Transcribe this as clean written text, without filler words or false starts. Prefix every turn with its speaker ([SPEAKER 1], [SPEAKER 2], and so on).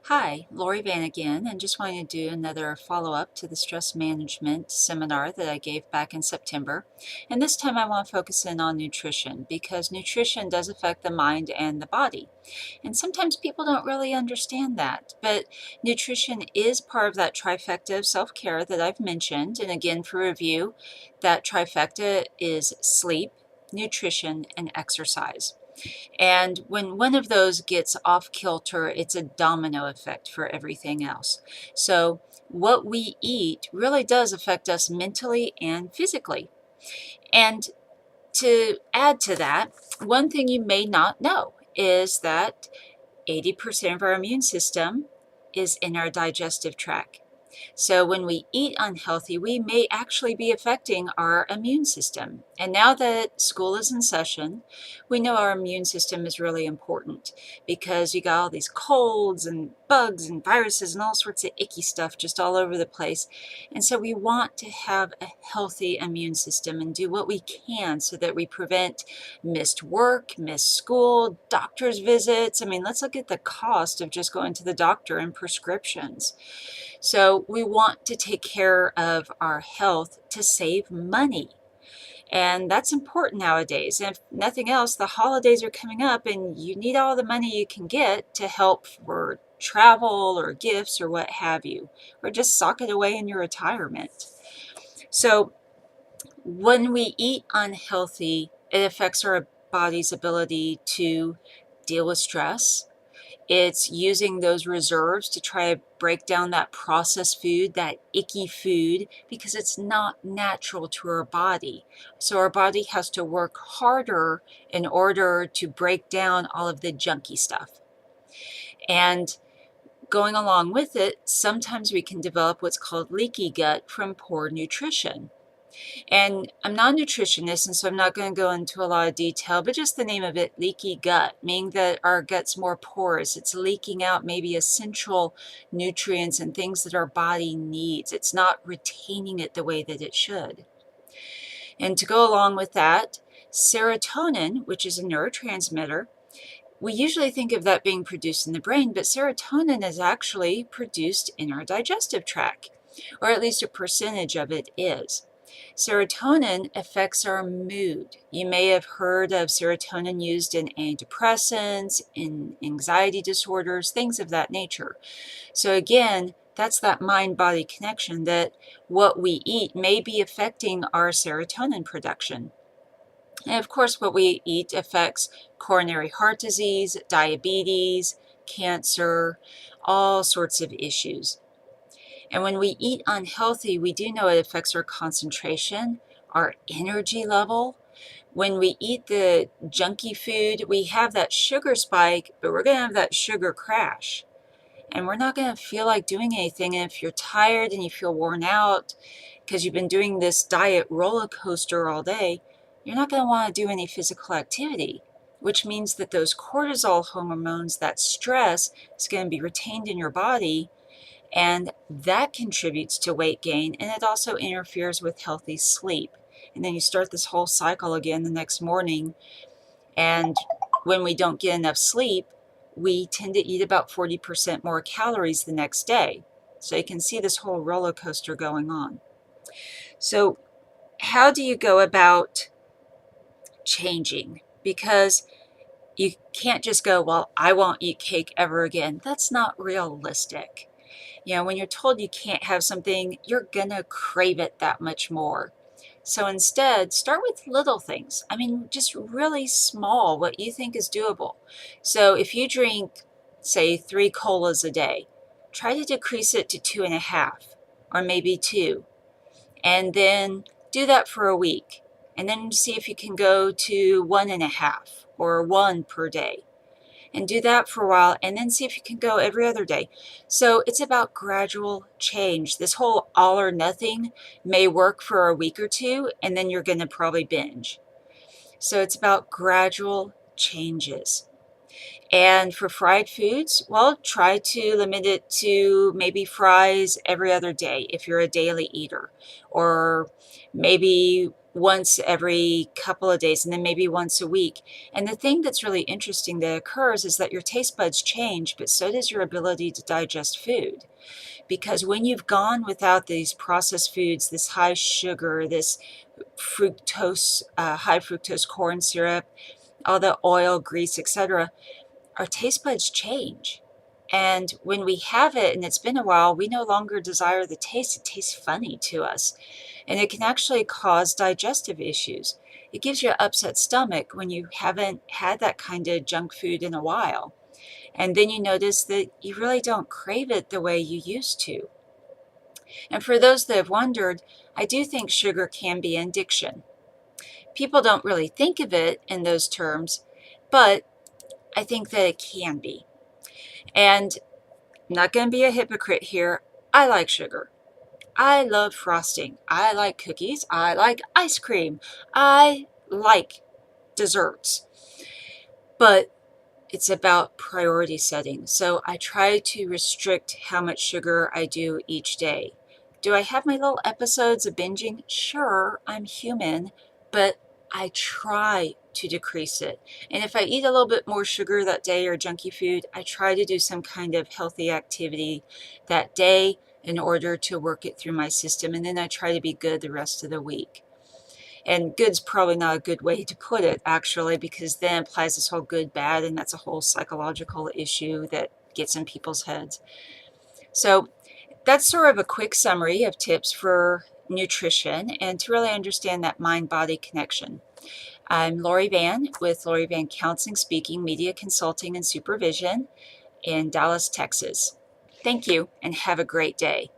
[SPEAKER 1] Hi, Lori Vann again, and just wanted to do another follow-up to the stress management seminar that I gave back in September. And this time I want to focus in on nutrition because nutrition does affect the mind and the body. And sometimes people don't really understand that, but nutrition is part of that trifecta of self-care that I've mentioned. And again, for review, that trifecta is sleep, nutrition, and exercise. And when one of those gets off kilter, it's a domino effect for everything else. So what we eat really does affect us mentally and physically. And to add to that, one thing you may not know is that 80% of our immune system is in our digestive tract. So when we eat unhealthy, we may actually be affecting our immune system. And now that school is in session, we know our immune system is really important because you got all these colds and bugs and viruses and all sorts of icky stuff just all over the place. And so we want to have a healthy immune system and do what we can so that we prevent missed work, missed school, doctor's visits. I mean, let's look at the cost of just going to the doctor and prescriptions. So we want to take care of our health to save money. And that's important nowadays. And if nothing else, the holidays are coming up and you need all the money you can get to help for travel or gifts or what have you, or just sock it away in your retirement. So when we eat unhealthy, it affects our body's ability to deal with stress. It's using those reserves to try to break down that processed food, that icky food, because it's not natural to our body. So our body has to work harder in order to break down all of the junky stuff. And going along with it, sometimes we can develop what's called leaky gut from poor nutrition. And I'm not a nutritionist, and so I'm not going to go into a lot of detail, but just the name of it, leaky gut, meaning that our gut's more porous. It's leaking out maybe essential nutrients and things that our body needs. It's not retaining it the way that it should. And to go along with that, serotonin, which is a neurotransmitter, we usually think of that being produced in the brain, but serotonin is actually produced in our digestive tract, or at least a percentage of it is. Serotonin affects our mood. You may have heard of serotonin used in antidepressants, in anxiety disorders, things of that nature. So again, that's that mind-body connection that what we eat may be affecting our serotonin production. And of course, what we eat affects coronary heart disease, diabetes, cancer, all sorts of issues. And when we eat unhealthy, we do know it affects our concentration, our energy level. When we eat the junky food, we have that sugar spike, but we're going to have that sugar crash. And we're not going to feel like doing anything. And if you're tired and you feel worn out because you've been doing this diet roller coaster all day, you're not going to want to do any physical activity, which means that those cortisol hormones, that stress, is going to be retained in your body. And that contributes to weight gain, and it also interferes with healthy sleep. And then you start this whole cycle again the next morning. And when we don't get enough sleep, we tend to eat about 40% more calories the next day. So you can see this whole roller coaster going on. So how do you go about changing? Because you can't just go, well, I won't eat cake ever again. That's not realistic. You know, when you're told you can't have something, you're gonna crave it that much more. So instead, start with little things. I mean, just really small, what you think is doable. So if you drink, say, 3 colas a day, try to decrease it to 2.5, or maybe 2. And then do that for a week. And then see if you can go to 1.5 or 1 per day. And do that for a while, and then see if you can go every other day. So it's about gradual change. This whole all or nothing may work for a week or two, and then you're going to probably binge. So it's about gradual changes. And for fried foods, well, try to limit it to maybe fries every other day if you're a daily eater. Or maybe once every couple of days and then maybe once a week. And the thing that's really interesting that occurs is that your taste buds change, but so does your ability to digest food. Because when you've gone without these processed foods, this high sugar, this fructose, high fructose corn syrup, all the oil, grease, etc., our taste buds change. And when we have it and it's been a while, we no longer desire the taste. It tastes funny to us. And it can actually cause digestive issues. It gives you an upset stomach when you haven't had that kind of junk food in a while. And then you notice that you really don't crave it the way you used to. And for those that have wondered, I do think sugar can be an addiction. People don't really think of it in those terms, but I think that it can be. And I'm not going to be a hypocrite here. I like sugar. I love frosting. I like cookies. I like ice cream. I like desserts. But it's about priority setting. So I try to restrict how much sugar I do each day. Do I have my little episodes of binging? Sure, I'm human, but I try to decrease it. And if I eat a little bit more sugar that day or junky food, I try to do some kind of healthy activity that day in order to work it through my system. And then I try to be good the rest of the week. And good's probably not a good way to put it, actually, because then it implies this whole good, bad, and that's a whole psychological issue that gets in people's heads. So that's sort of a quick summary of tips for nutrition and to really understand that mind-body connection. I'm Lori Vann with Lori Vann Counseling, Speaking, Media Consulting, and Supervision in Dallas, Texas. Thank you, and have a great day.